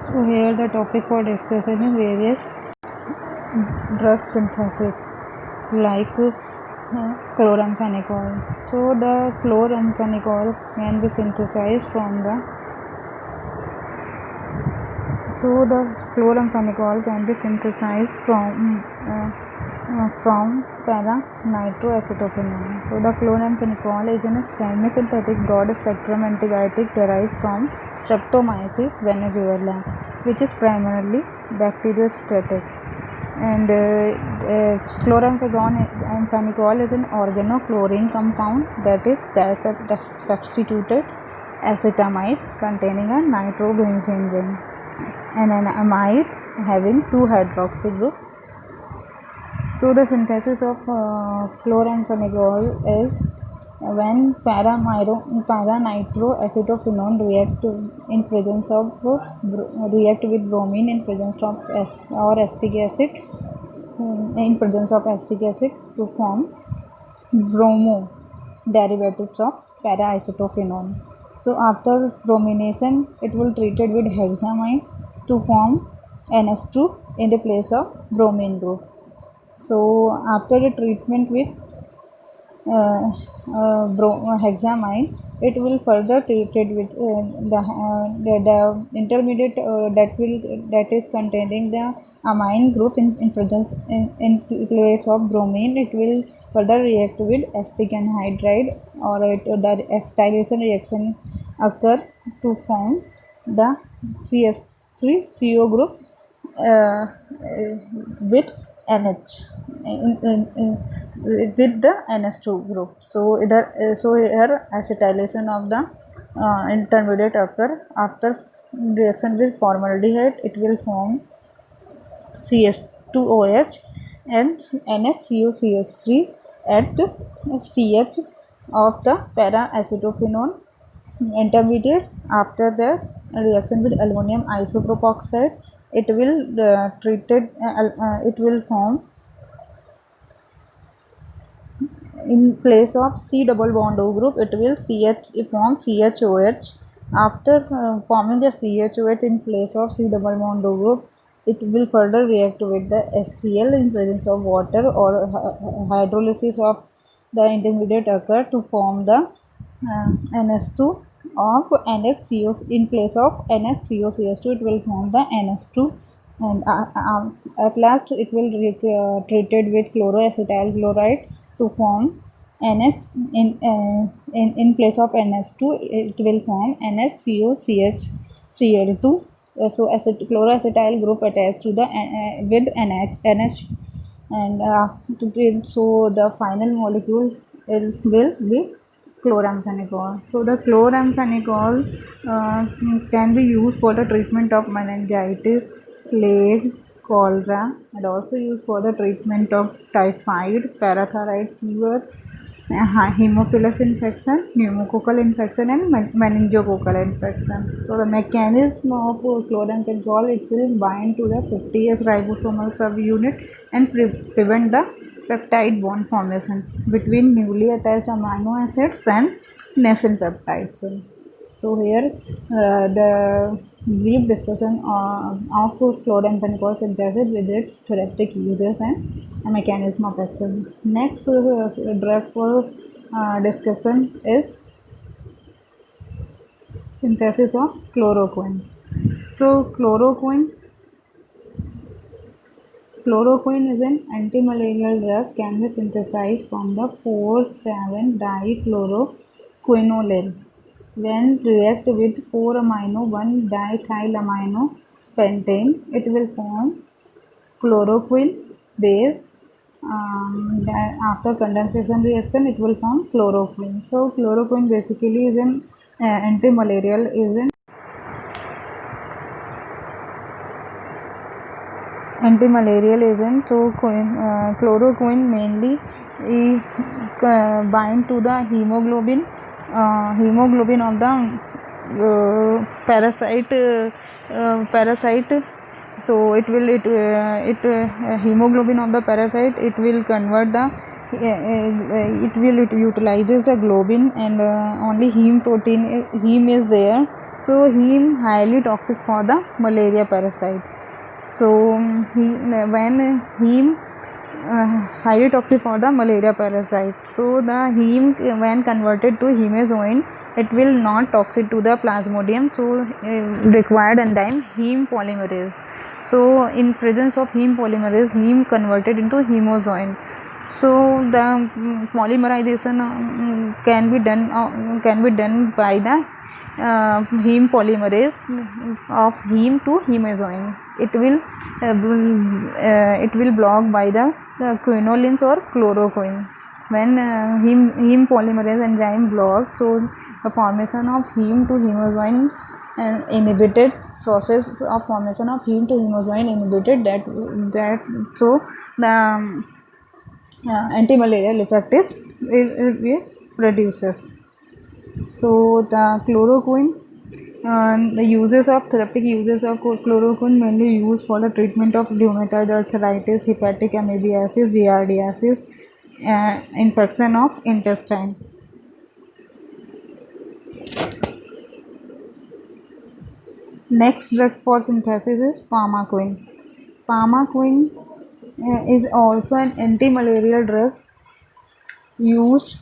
So here the topic for discussion is various drug synthesis like chloramphenicol. So the chloramphenicol can be synthesized from the chloramphenicol can be synthesized from para-nitroacetophenone. So the chloramphenicol is a semi-synthetic broad-spectrum antibiotic derived from Streptomyces venezuela, which is primarily bacteriostatic. And chloramphenicol is an organochlorine compound that is substituted acetamide containing a nitrobenzene ring and an amide having 2 hydroxy group. So the synthesis of chloramphenicol is when para-nitroacetophenone react with bromine in presence of acetic acid to form bromo derivatives of para-acetophenone. So after bromination, it will treated with hexamide to form NH2 in the place of bromine group. So after the treatment with hexamide, it will further treated with the intermediate that is containing the amine group in place of bromine. It will further react with acetic anhydride, or the acetylation reaction occur to form the CS3CO group with NH with the NH2 group. So here acetylation of the intermediate occur after reaction with formaldehyde. It will form CS2OH and NHCOCH3 at CH of the para-acetophenone intermediate. After the reaction with aluminum isopropoxide, it will form in place of C double bond O group. It will form CHOH. After forming the CHOH in place of C double bond O group, it will further react with the HCl in presence of water, or hydrolysis of the intermediate occur to form the NH2 of NHCO. In place of NHCOCH2, it will form the NH2, and at last it will treated with chloroacetyl chloride to form NH in place of NH2. It will form NHCOCH so chloroacetyl group attached to the with NH, and so the final molecule will be chloramphenicol. So the chloramphenicol can be used for the treatment of meningitis, plague, cholera, and also used for the treatment of typhoid, parathyroid fever, hemophilus infection, pneumococcal infection, and meningococcal infection. So the mechanism of chloramphenicol, it will bind to the 50S ribosomal subunit and prevent the peptide bond formation between newly attached amino acids and nascent peptides. So here the brief discussion of chloramphenicol synthesis with its therapeutic uses and mechanism of action. Next drug for discussion is synthesis of chloroquine. So chloroquine is an antimalarial drug, can be synthesized from the 4,7-dichloroquinoline. When react with 4-amino-1-dithylamino pentane, it will form chloroquine base. After condensation reaction, it will form chloroquine. So chloroquine basically is an antimalarial agent. So chloroquine mainly bind to the hemoglobin of the parasite. So hemoglobin of the parasite, it will convert the it will it utilizes a globin, and only heme protein heme is there, so heme highly toxic for the malaria parasite. So when heme highly toxic for the malaria parasite, so the heme when converted to hemozoin, it will not toxic to the plasmodium, so required enzyme heme polymerase. So in presence of heme polymerase, heme converted into hemozoin, so the polymerization can be done by the heme polymerase of heme to hemozoin. It will block by the quinolines or chloroquine. When heme polymerase enzyme blocked, so the formation of heme to hemozoin inhibited, process of formation of heme to hemozoin inhibited, that so the anti-malarial effect is will produces. So the chloroquine, the uses of therapeutic uses of chloroquine mainly used for the treatment of rheumatoid arthritis, hepatic amoebiasis, giardiasis, infection of intestine. Next drug for synthesis is pharmaquine. Pharmaquine is also an anti-malarial drug used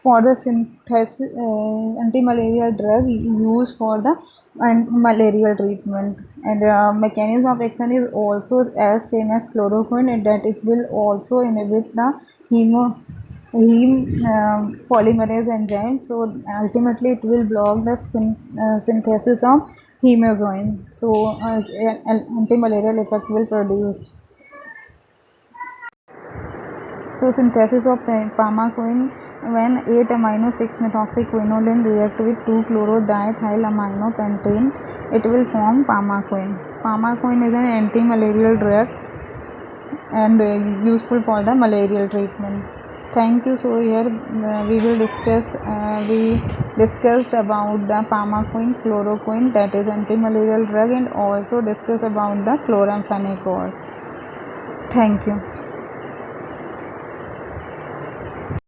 for the synthesis, anti-malarial drug used for the malarial treatment, and mechanism of action is also as same as chloroquine, and that it will also inhibit the heme polymerase enzyme, so ultimately it will block the synthesis of hemozoin, so anti-malarial effect will produce. So synthesis of pharmaquine, when 8-amino 6-methoxyquinoline react with 2-chlorodiethylamino-pentane, it will form pharmaquine. Pharmaquine is an anti-malarial drug and useful for the malarial treatment. Thank you. So here we discussed about the pharmaquine, chloroquine, that is anti-malarial drug, and also discuss about the chloramphenicol. Thank you.